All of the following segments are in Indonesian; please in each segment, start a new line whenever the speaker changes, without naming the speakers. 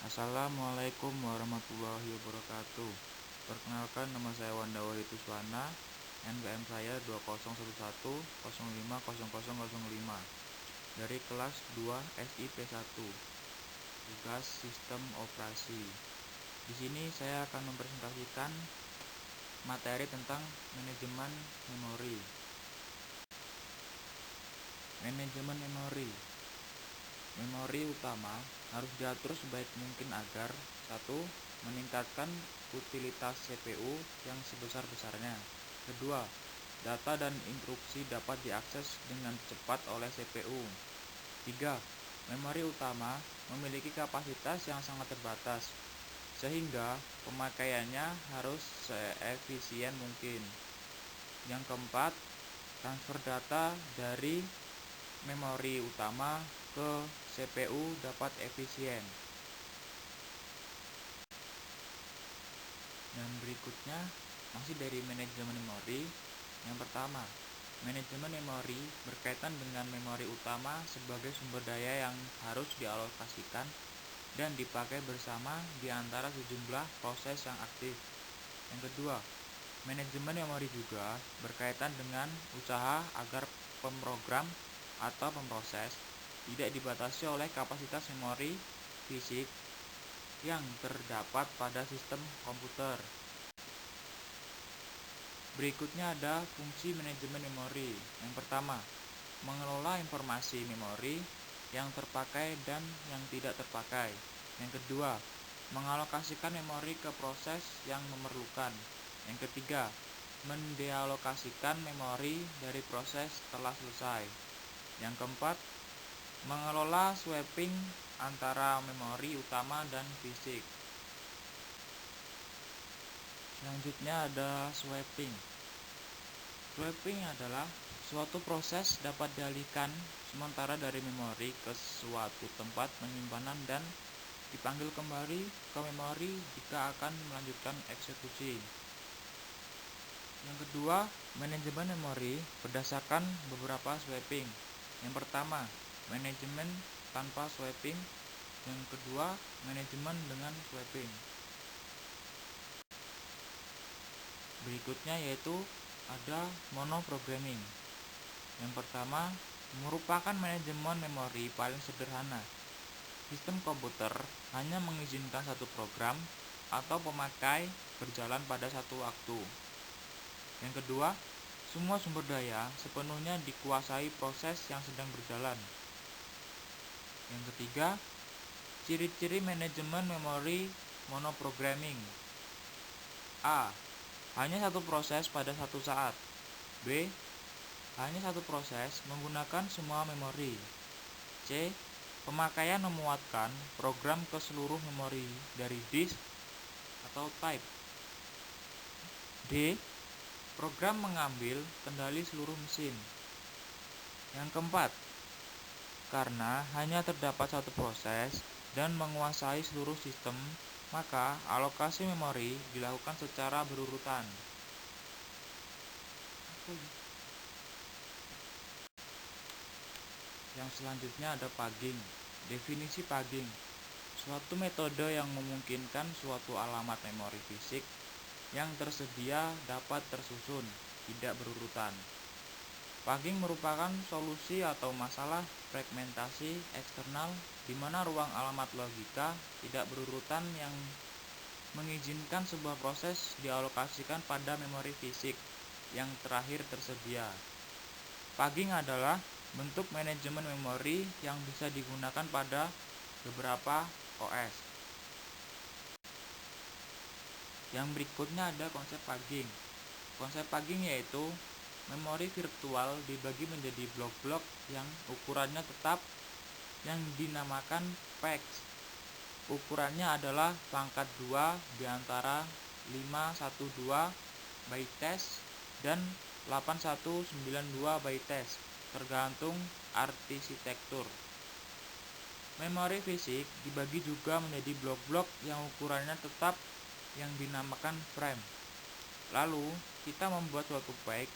Assalamualaikum warahmatullahi wabarakatuh. Perkenalkan, nama saya Wanda Wahituswana. NPM saya 2011050005 dari kelas 2 SIP1. Tugas sistem operasi. Di sini saya akan mempresentasikan materi tentang manajemen memori. Manajemen memori. Memori utama harus diatur sebaik mungkin agar 1. Meningkatkan utilitas CPU yang sebesar-besarnya. 2. Data dan instruksi dapat diakses dengan cepat oleh CPU. 3. Memori utama memiliki kapasitas yang sangat terbatas, sehingga pemakaiannya harus seefisien mungkin. Yang keempat, transfer data dari memori utama ke CPU dapat efisien. Dan berikutnya masih dari manajemen memori. Yang pertama, manajemen memori berkaitan dengan memori utama sebagai sumber daya yang harus dialokasikan dan dipakai bersama di antara sejumlah proses yang aktif. Yang kedua, manajemen memori juga berkaitan dengan usaha agar pemrogram atau pemroses tidak dibatasi oleh kapasitas memori fisik yang terdapat pada sistem komputer. Berikutnya ada fungsi manajemen memori. Yang pertama, mengelola informasi memori yang terpakai dan yang tidak terpakai. Yang kedua, mengalokasikan memori ke proses yang memerlukan. Yang ketiga, mendealokasikan memori dari proses setelah selesai. Yang keempat, mengelola swapping antara memori utama dan fisik. Selanjutnya ada swapping. Swapping adalah suatu proses dapat dialihkan sementara dari memori ke suatu tempat penyimpanan dan dipanggil kembali ke memori jika akan melanjutkan eksekusi. Yang kedua, manajemen memori berdasarkan beberapa swapping. Yang pertama, manajemen tanpa swapping. Yang kedua, manajemen dengan swapping. Berikutnya yaitu ada monoprogramming. Yang pertama, merupakan manajemen memori paling sederhana. Sistem komputer hanya mengizinkan satu program atau pemakai berjalan pada satu waktu. Yang kedua, semua sumber daya sepenuhnya dikuasai proses yang sedang berjalan. Yang ketiga, ciri-ciri manajemen memori monoprogramming. A. Hanya satu proses pada satu saat. B. Hanya satu proses menggunakan semua memori. C. Pemakaian memuatkan program ke seluruh memori dari disk atau type. D. Program mengambil kendali seluruh mesin. Yang keempat, karena hanya terdapat satu proses dan menguasai seluruh sistem, maka alokasi memori dilakukan secara berurutan. Yang selanjutnya ada paging. Definisi paging: suatu metode yang memungkinkan suatu alamat memori fisik yang tersedia dapat tersusun, tidak berurutan. Paging merupakan solusi atau masalah fragmentasi eksternal di mana ruang alamat logika tidak berurutan yang mengizinkan sebuah proses dialokasikan pada memori fisik yang terakhir tersedia. Paging adalah bentuk manajemen memori yang bisa digunakan pada beberapa OS. Yang berikutnya ada konsep paging. Konsep paging yaitu memori virtual dibagi menjadi blok-blok yang ukurannya tetap yang dinamakan packs. Ukurannya adalah pangkat 2 di antara 512 bytes dan 8192 bytes, tergantung arsitektur. Memori fisik dibagi juga menjadi blok-blok yang ukurannya tetap yang dinamakan frame. Lalu, kita membuat suatu pack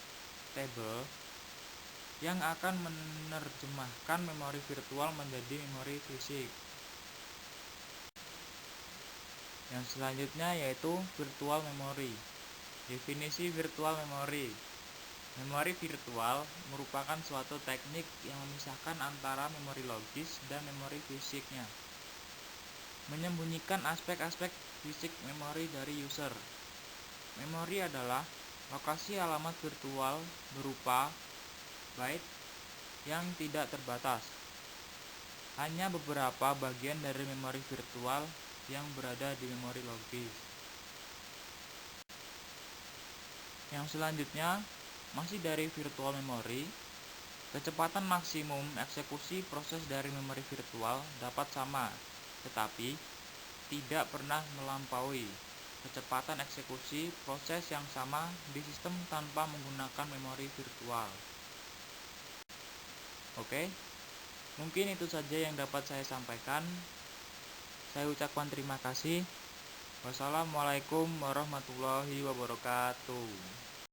table yang akan menerjemahkan memori virtual menjadi memori fisik. Yang selanjutnya yaitu virtual memory. Definisi virtual memory. Memori virtual merupakan suatu teknik yang memisahkan antara memori logis dan memori fisiknya, menyembunyikan aspek-aspek fisik memori dari user. Memori adalah lokasi alamat virtual berupa byte yang tidak terbatas. Hanya beberapa bagian dari memori virtual yang berada di memori logis. Yang selanjutnya masih dari virtual memory. Kecepatan maksimum eksekusi proses dari memori virtual dapat sama, tetapi tidak pernah melampaui kecepatan eksekusi proses yang sama di sistem tanpa menggunakan memori virtual. Oke, mungkin itu saja yang dapat saya sampaikan. Saya ucapkan terima kasih. Wassalamualaikum warahmatullahi wabarakatuh.